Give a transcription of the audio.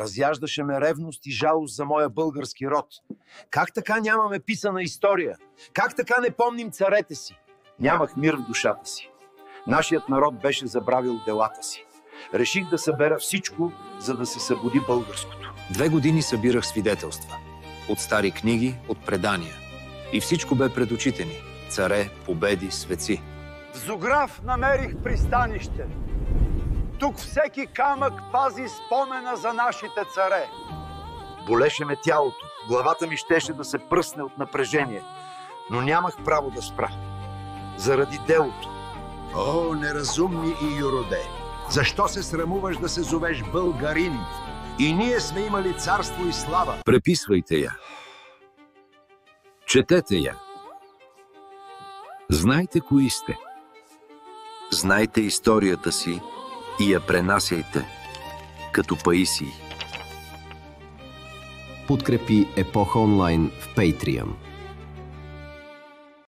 Разяждаше ме ревност и жалост за моя български род. Как така нямаме писана история? Как така не помним царете си? Нямах мир в душата си. Нашият народ беше забравил делата си. Реших да събера всичко, за да се събуди българското. 2 години събирах свидетелства. От стари книги, от предания. И всичко бе пред очите ни. Царе, победи, светци. В Зограф намерих пристанище. Тук всеки камък пази спомена за нашите царе. Болеше ме тялото. Главата ми щеше да се пръсне от напрежение. Но нямах право да спра. Заради делото. О, неразумни и юроде! Защо се срамуваш да се зовеш българин? И ние сме имали царство и слава. Преписвайте я. Четете я. Знайте кои сте. Знайте историята си и я пренасяйте, като Паисий. Подкрепи Епоха онлайн в Patreon.